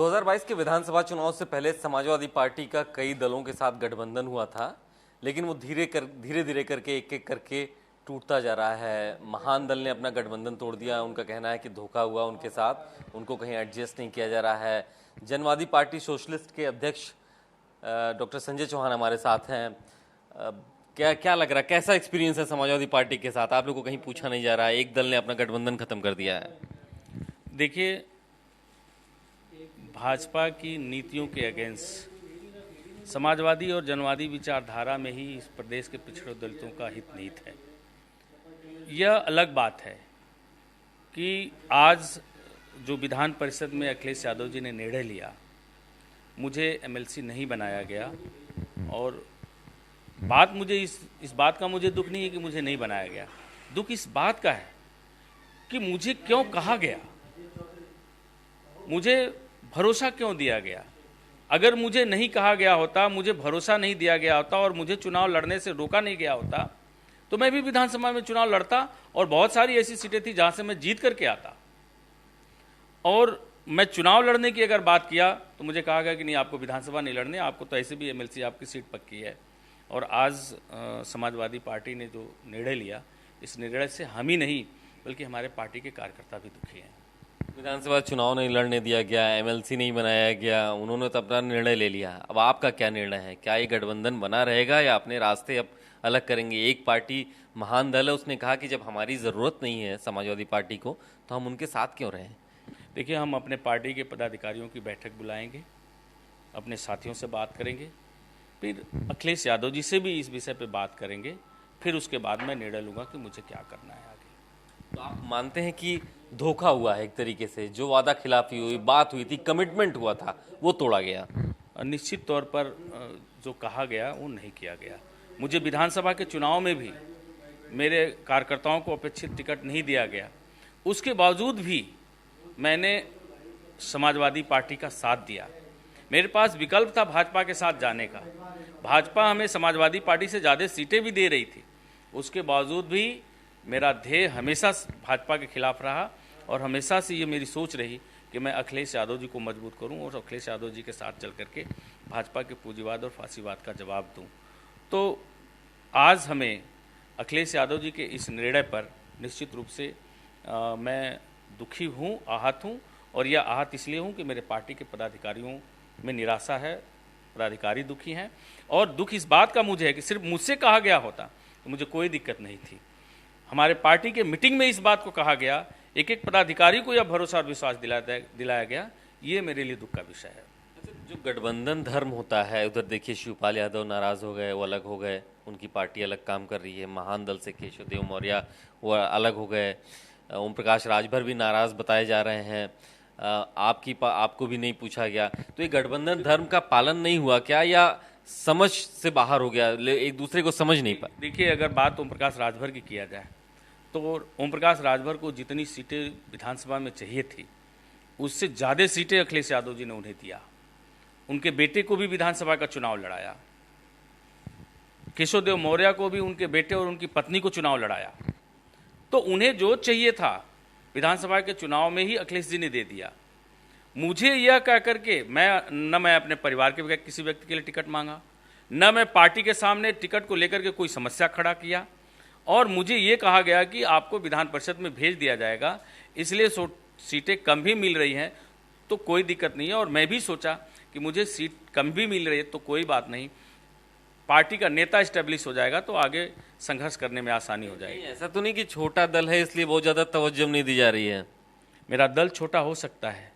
2022 के विधानसभा चुनाव से पहले समाजवादी पार्टी का कई दलों के साथ गठबंधन हुआ था, लेकिन वो धीरे धीरे करके एक एक करके टूटता जा रहा है। महान दल ने अपना गठबंधन तोड़ दिया। उनका कहना है कि धोखा हुआ उनके साथ, उनको कहीं एडजस्ट नहीं किया जा रहा है। जनवादी पार्टी सोशलिस्ट के अध्यक्ष डॉक्टर संजय चौहान हमारे साथ हैं। क्या लग रहा है, कैसा एक्सपीरियंस है समाजवादी पार्टी के साथ? आप लोग को कहीं पूछा नहीं जा रहा है, एक दल ने अपना गठबंधन खत्म कर दिया है। देखिए, भाजपा की नीतियों के अगेंस्ट समाजवादी और जनवादी विचारधारा में ही इस प्रदेश के पिछड़े दलितों का हित निहित है। यह अलग बात है कि आज जो विधान परिषद में अखिलेश यादव जी ने निर्णय लिया, मुझे एमएलसी नहीं बनाया गया। और बात मुझे इस बात का मुझे दुख नहीं है कि मुझे नहीं बनाया गया, दुख इस बात का है कि मुझे क्यों कहा गया, मुझे भरोसा क्यों दिया गया। अगर मुझे नहीं कहा गया होता, मुझे भरोसा नहीं दिया गया होता और मुझे चुनाव लड़ने से रोका नहीं गया होता, तो मैं भी विधानसभा में चुनाव लड़ता और बहुत सारी ऐसी सीटें थी जहां से मैं जीत करके आता। और मैं चुनाव लड़ने की अगर बात किया तो मुझे कहा गया कि नहीं, आपको विधानसभा नहीं लड़ने, आपको तो ऐसे भी एमएलसी, आपकी सीट पक्की है। और आज समाजवादी पार्टी ने जो निर्णय लिया, इस निर्णय से हम ही नहीं बल्कि हमारे पार्टी के कार्यकर्ता भी दुखी हैं। विधानसभा चुनाव नहीं लड़ने दिया गया, एमएलसी नहीं बनाया गया, उन्होंने तो अपना निर्णय ले लिया। अब आपका क्या निर्णय है? क्या ये गठबंधन बना रहेगा या अपने रास्ते अब अलग करेंगे? एक पार्टी महान दल है, उसने कहा कि जब हमारी ज़रूरत नहीं है समाजवादी पार्टी को तो हम उनके साथ क्यों रहें? देखिए, हम अपने पार्टी के पदाधिकारियों की बैठक बुलाएंगे, अपने साथियों से बात करेंगे, फिर अखिलेश यादव जी से भी इस विषय पे बात करेंगे, फिर उसके बाद मैं निर्णय लूँगा कि मुझे क्या करना है आगे। तो आप मानते हैं कि धोखा हुआ है एक तरीके से? जो वादा खिलाफी हुई, बात हुई थी, कमिटमेंट हुआ था, वो तोड़ा गया। निश्चित तौर पर जो कहा गया वो नहीं किया गया। मुझे विधानसभा के चुनाव में भी मेरे कार्यकर्ताओं को अपेक्षित टिकट नहीं दिया गया, उसके बावजूद भी मैंने समाजवादी पार्टी का साथ दिया। मेरे पास विकल्प था भाजपा के साथ जाने का। भाजपा हमें समाजवादी पार्टी से ज़्यादा सीटें भी दे रही थी, उसके बावजूद भी मेरा ध्येय हमेशा भाजपा के खिलाफ रहा और हमेशा से ये मेरी सोच रही कि मैं अखिलेश यादव जी को मजबूत करूं और अखिलेश यादव जी के साथ चल करके भाजपा के पूंजीवाद और फांसीवाद का जवाब दूं। तो आज हमें अखिलेश यादव जी के इस निर्णय पर निश्चित रूप से मैं दुखी हूं, आहत हूं। और यह आहत इसलिए हूं कि मेरे पार्टी के पदाधिकारियों में निराशा है, पदाधिकारी दुखी हैं। और दुख इस बात का मुझे है कि सिर्फ मुझसे कहा गया होता तो मुझे कोई दिक्कत नहीं थी। हमारे पार्टी के मीटिंग में इस बात को कहा गया, एक एक पदाधिकारी को यह भरोसा और विश्वास दिलाया गया, ये मेरे लिए दुख का विषय है। जो गठबंधन धर्म होता है, उधर देखिए शिवपाल यादव नाराज हो गए, वो अलग हो गए, उनकी पार्टी अलग काम कर रही है। महान दल से केशव देव मौर्य वो अलग हो गए। ओम प्रकाश राजभर भी नाराज बताए जा रहे हैं। आपको भी नहीं पूछा गया, तो ये गठबंधन धर्म का पालन नहीं हुआ क्या, या समझ से बाहर हो गया, एक दूसरे को समझ नहीं पाए? देखिए, अगर बात ओम प्रकाश राजभर की किया जाए तो ओम प्रकाश राजभर को जितनी सीटें विधानसभा में चाहिए थी, उससे ज़्यादा सीटें अखिलेश यादव जी ने उन्हें दिया। उनके बेटे को भी विधानसभा का चुनाव लड़ाया, केशव देव मौर्य को भी उनके बेटे और उनकी पत्नी को चुनाव लड़ाया। तो उन्हें जो चाहिए था विधानसभा के चुनाव में ही अखिलेश जी ने दे दिया। मुझे यह कह करके मैं अपने परिवार के किसी व्यक्ति के लिए टिकट मांगा, न मैं पार्टी के सामने टिकट को लेकर के कोई समस्या खड़ा किया। और मुझे ये कहा गया कि आपको विधान परिषद में भेज दिया जाएगा, इसलिए सीटें कम भी मिल रही हैं तो कोई दिक्कत नहीं है। और मैं भी सोचा कि मुझे सीट कम भी मिल रही है तो कोई बात नहीं, पार्टी का नेता स्टेब्लिश हो जाएगा तो आगे संघर्ष करने में आसानी हो जाएगी। ऐसा तो नहीं कि छोटा दल है इसलिए बहुत ज़्यादा तवज्जो नहीं दी जा रही है? मेरा दल छोटा हो सकता है,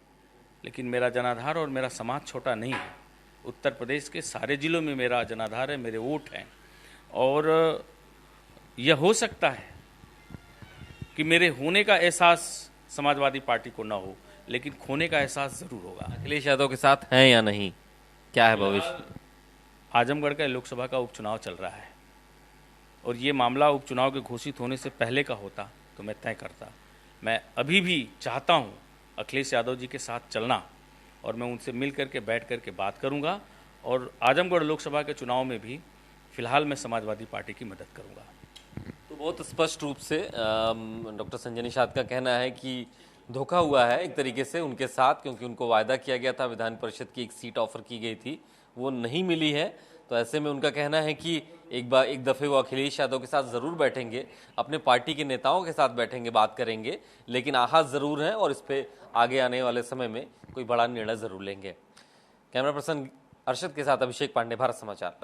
लेकिन मेरा जनाधार और मेरा समाज छोटा नहीं है। उत्तर प्रदेश के सारे जिलों में मेरा जनाधार है, मेरे वोट हैं। और यह हो सकता है कि मेरे होने का एहसास समाजवादी पार्टी को ना हो, लेकिन खोने का एहसास ज़रूर होगा। अखिलेश यादव के साथ हैं या नहीं, क्या है भविष्य? आजमगढ़ का लोकसभा का उपचुनाव चल रहा है और ये मामला उपचुनाव के घोषित होने से पहले का होता तो मैं तय करता। मैं अभी भी चाहता हूँ अखिलेश यादव जी के साथ चलना और मैं उनसे मिल करके बैठ करके बात करूँगा। और आजमगढ़ लोकसभा के चुनाव में भी फिलहाल मैं समाजवादी पार्टी की मदद करूँगा। तो बहुत स्पष्ट रूप से डॉक्टर संजय निषाद का कहना है कि धोखा हुआ है एक तरीके से उनके साथ, क्योंकि उनको वायदा किया गया था, विधान परिषद की एक सीट ऑफर की गई थी, वो नहीं मिली है। तो ऐसे में उनका कहना है कि एक दफ़े वो अखिलेश यादव के साथ ज़रूर बैठेंगे, अपने पार्टी के नेताओं के साथ बैठेंगे, बात करेंगे, लेकिन आहत ज़रूर हैं और इस पर आगे आने वाले समय में कोई बड़ा निर्णय ज़रूर लेंगे। कैमरा पर्सन अरशद के साथ अभिषेक पांडे, भारत समाचार, लखनऊ।